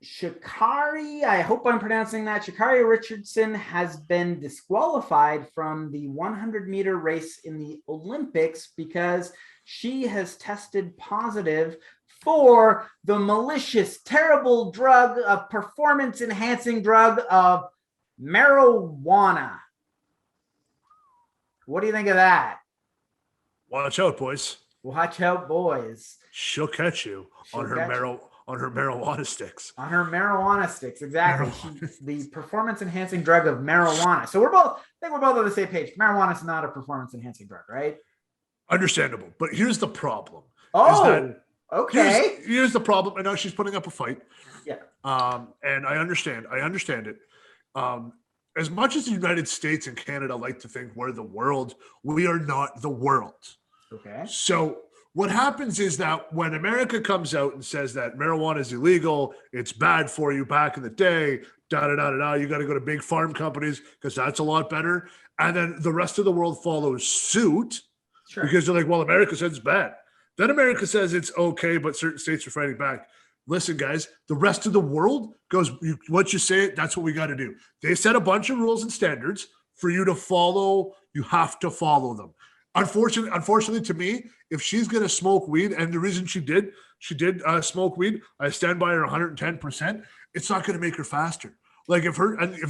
Sha'carri, I hope I'm pronouncing that. Sha'carri Richardson has been disqualified from the 100-meter race in the Olympics because she has tested positive for the malicious, terrible drug, a performance-enhancing drug of marijuana. What do you think of that? Watch out, boys. Watch out, boys. She'll catch you on her marijuana sticks. On her marijuana sticks, exactly. The performance-enhancing drug of marijuana. So I think we're both on the same page. Marijuana is not a performance-enhancing drug, right? Understandable. But here's the problem. Oh, okay. Here's the problem. I know she's putting up a fight. Yeah. And I understand it. As much as the United States and Canada like to think we're the world, we are not the world. Okay. So what happens is that when America comes out and says that marijuana is illegal, it's bad for you back in the day, you got to go to big farm companies because that's a lot better. And then the rest of the world follows suit because they're like, well, America says it's bad. Then America says it's okay, but certain states are fighting back. Listen, guys, the rest of the world goes, what you say, that's what we got to do. They set a bunch of rules and standards for you to follow. You have to follow them. Unfortunately to me, if she's going to smoke weed, and the reason she did smoke weed, I stand by her 110%, it's not going to make her faster. Like if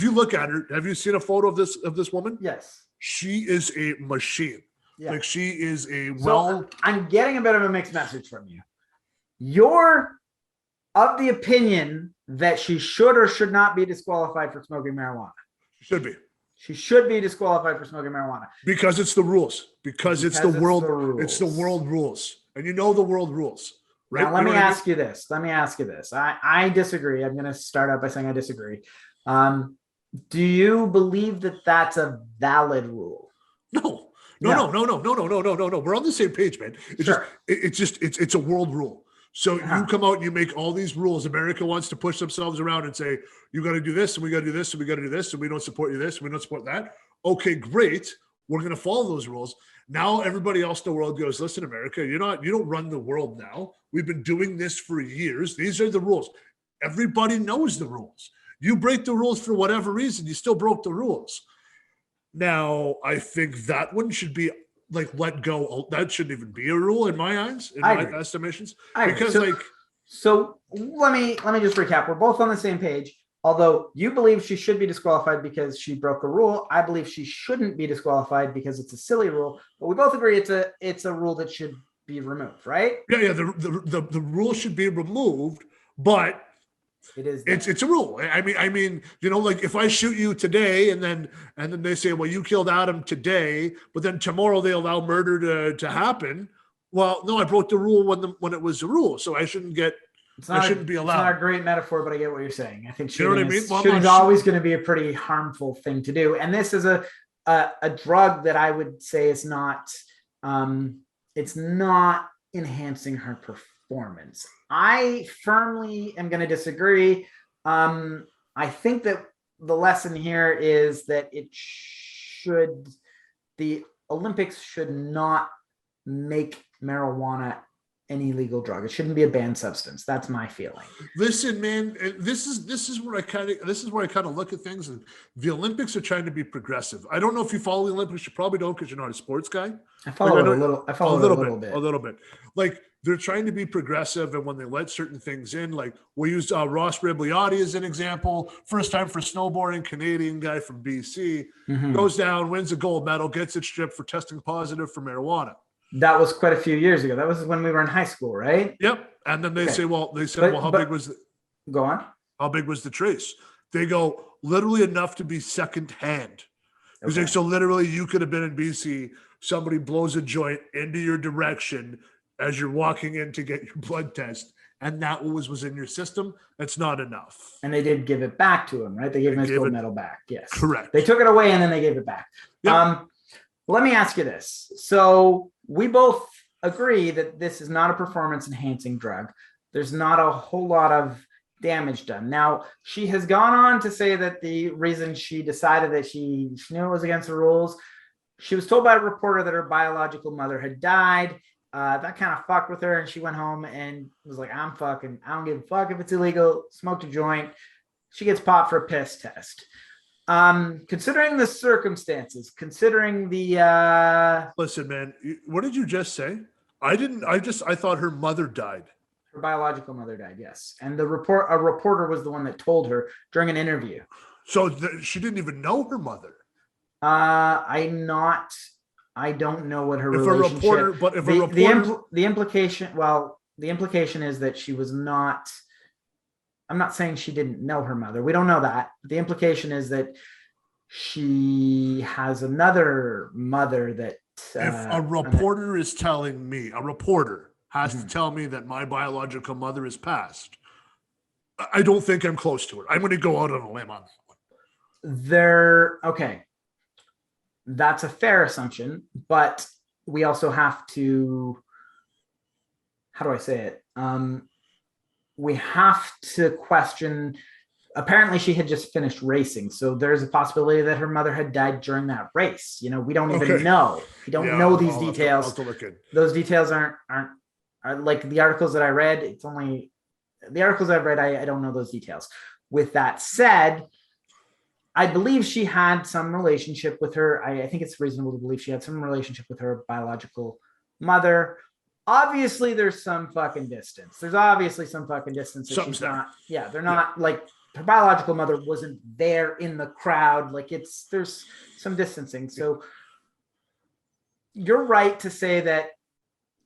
you look at her, have you seen a photo of this woman? Yes. She is a machine. Yeah. Like she is I'm getting a bit of a mixed message from you. You're of the opinion that she should or should not be disqualified for smoking marijuana. She should be. She should be disqualified for smoking marijuana. Because it's the rules. Because it's the world rules. And you know the world rules. Right? Now, let me ask you this. I disagree. I'm going to start out by saying I disagree. Do you believe that that's a valid rule? No. We're on the same page, man. It's a world rule. So you come out and you make all these rules. America wants to push themselves around and say, you got to do this, and we got to do this, and we got to do this, and we don't support you this, and we don't support that. Okay, great. We're going to follow those rules. Now everybody else in the world goes, listen, America, you don't run the world now. We've been doing this for years. These are the rules. Everybody knows the rules. You break the rules for whatever reason, you still broke the rules. Now, I think that one should be let go. That shouldn't even be a rule in my eyes, in my estimations. So let me just recap. We're both on the same page. Although you believe she should be disqualified because she broke a rule, I believe she shouldn't be disqualified because it's a silly rule. But we both agree it's a rule that should be removed, right? Yeah. The rule should be removed, but it's a rule. I mean, like if I shoot you today and then they say, well, you killed Adam today, but then tomorrow they allow murder to happen. Well, no, I broke the rule when it was the rule, so I shouldn't be allowed. It's not a great metaphor, but I get what you're saying. I think shooting is always going to be a pretty harmful thing to do, and this is a drug that I would say is not. It's not enhancing her performance. I firmly am going to disagree. I think that the lesson here is that the Olympics should not make marijuana an illegal drug. It shouldn't be a banned substance. That's my feeling. Listen, man, this is where I kind of look at things. And the Olympics are trying to be progressive. I don't know if you follow the Olympics. You probably don't because you're not a sports guy. I follow it a little bit. Like they're trying to be progressive, and when they let certain things in, like we'll use Ross Ribliotti as an example. First time for snowboarding, Canadian guy from BC, goes down, wins a gold medal, gets it stripped for testing positive for marijuana. That was quite a few years ago. That was when we were in high school, right? Yep. And then they say, how big was the go on? How big was the trace? They go literally enough to be secondhand. Okay. Like, so literally you could have been in BC, somebody blows a joint into your direction as you're walking in to get your blood test, and that was in your system. That's not enough. And they did give it back to him, right? They gave him his gold medal back. Yes. Correct. They took it away and then they gave it back. Yep. Let me ask you this. So we both agree that this is not a performance-enhancing drug. There's not a whole lot of damage done. Now, she has gone on to say that the reason she decided that she knew it was against the rules, she was told by a reporter that her biological mother had died. that kind of fucked with her, and she went home and was like, I don't give a fuck if it's illegal. Smoked a joint. She gets popped for a piss test. Considering the circumstances, considering the Listen, man, what did you just say? I thought her mother died. her biological mother died, yes. And a reporter was the one that told her during an interview. So she didn't even know her mother. I don't know what her relationship. The implication is that she was not. I'm not saying she didn't know her mother. We don't know that. The implication is that she has another mother that. If a reporter is telling me, a reporter has to tell me that my biological mother is passed, I don't think I'm close to it. I'm going to go out on a limb on that one. Okay. That's a fair assumption, but we also have to, how do I say it? We have to question, apparently she had just finished racing. So there's a possibility that her mother had died during that race. You know, we don't even know. We don't know these details. Those details aren't like the articles that I read. It's only the articles I've read. I don't know those details. With that said, I believe she had some relationship with her. I think it's reasonable to believe she had some relationship with her biological mother. Obviously, there's some fucking distance. There's obviously some fucking distance. She's not. Yeah, they're not like her biological mother wasn't there in the crowd. Like there's some distancing. So you're right to say that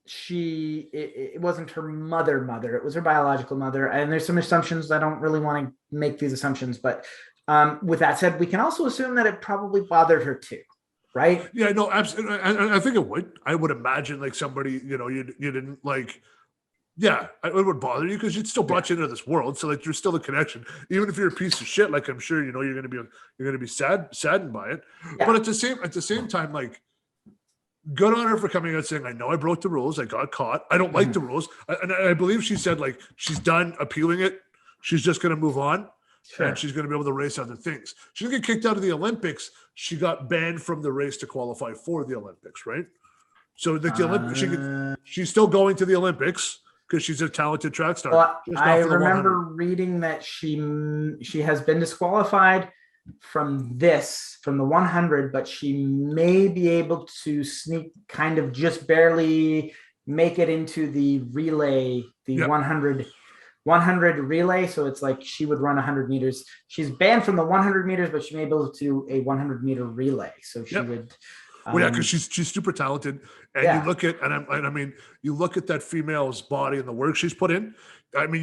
it wasn't her mother. It was her biological mother. And there's some assumptions. I don't really want to make these assumptions, but with that said, we can also assume that it probably bothered her too, right? Yeah, no, absolutely. I think it would. I would imagine like somebody, you know, you didn't like, yeah, it would bother you because it still brought you into this world. So like, there's still a connection, even if you're a piece of shit. Like I'm sure you know you're gonna be saddened by it. Yeah. But at the same time, like, good on her for coming out and saying, I know I broke the rules. I got caught. I don't like the rules. And I believe she said like she's done appealing it. She's just gonna move on. Sure. And she's going to be able to race other things. She didn't get kicked out of the Olympics. She got banned from the race to qualify for the Olympics, right? So the Olympics, she's still going to the Olympics because she's a talented track star. Well, I remember reading that she has been disqualified from the 100, but she may be able to sneak, kind of just barely make it into the relay, the 100 relay. So it's like she would run 100 meters. She's banned from the 100 meters, but she may be able to do a 100 meter relay. So she would. Well, yeah, because she's super talented. And you look at, I mean, you look at that female's body and the work she's put in. I mean,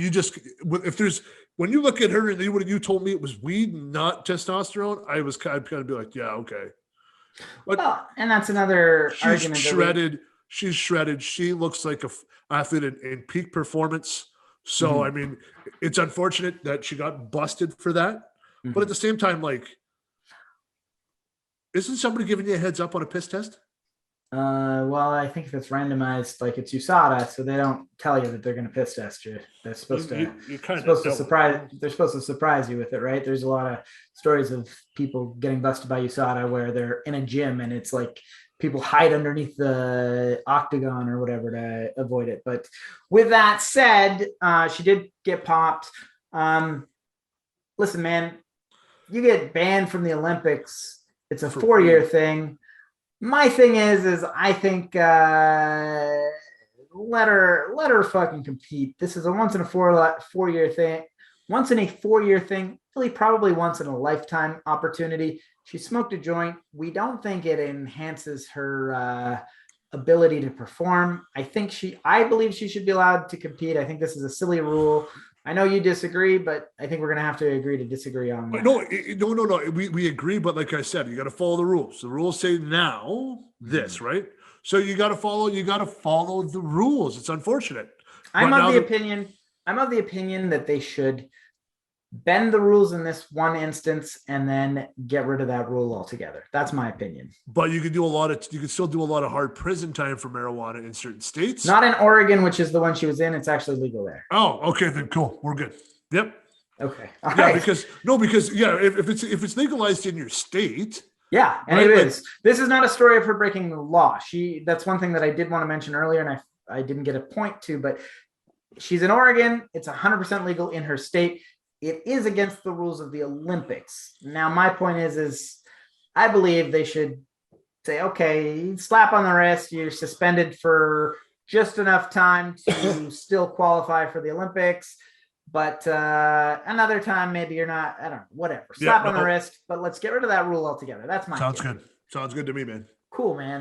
when you look at her and you told me it was weed, not testosterone, I'd kind of be like, yeah, okay. But and that's another argument. She's shredded. She looks like an athlete in peak performance. So, I mean, it's unfortunate that she got busted for that. But at the same time, like, isn't somebody giving you a heads up on a piss test? Well, I think if it's randomized, like it's USADA, so they don't tell you that they're going to piss test you. They're supposed to surprise. They're supposed to surprise you with it, right? There's a lot of stories of people getting busted by USADA where they're in a gym and it's like people hide underneath the octagon or whatever to avoid it. But with that said, she did get popped. Listen, man, you get banned from the Olympics. It's a 4-year thing. My thing is I think let her fucking compete. This is a once in a 4-year thing. Once in a 4-year thing, really probably once in a lifetime opportunity. She smoked a joint. We don't think it enhances her ability to perform. I believe she should be allowed to compete. I think this is a silly rule. I know you disagree, but I think we're going to have to agree to disagree on that. No. We agree, but like I said, you got to follow the rules. The rules say now this, right? So you got to follow the rules. It's unfortunate. I'm of the opinion that they should bend the rules in this one instance and then get rid of that rule altogether. That's my opinion. But you could still do a lot of hard prison time for marijuana in certain states. Not in Oregon, which is the one she was in. It's actually legal there. Oh, okay, then cool. We're good. Yep. Okay. All right. Because if it's legalized in your state. Yeah, and right? It is. This is not a story of her breaking the law. That's one thing that I did want to mention earlier, and I didn't get a point to, but she's in Oregon. It's 100% legal in her state. It is against the rules of the Olympics. Now, my point is I believe they should say, okay, slap on the wrist, you're suspended for just enough time to still qualify for the Olympics. But another time, maybe you're not, I don't know, whatever. Slap on the wrist, but let's get rid of that rule altogether. That's my Sounds opinion. good. Sounds good to me, man. Cool, man.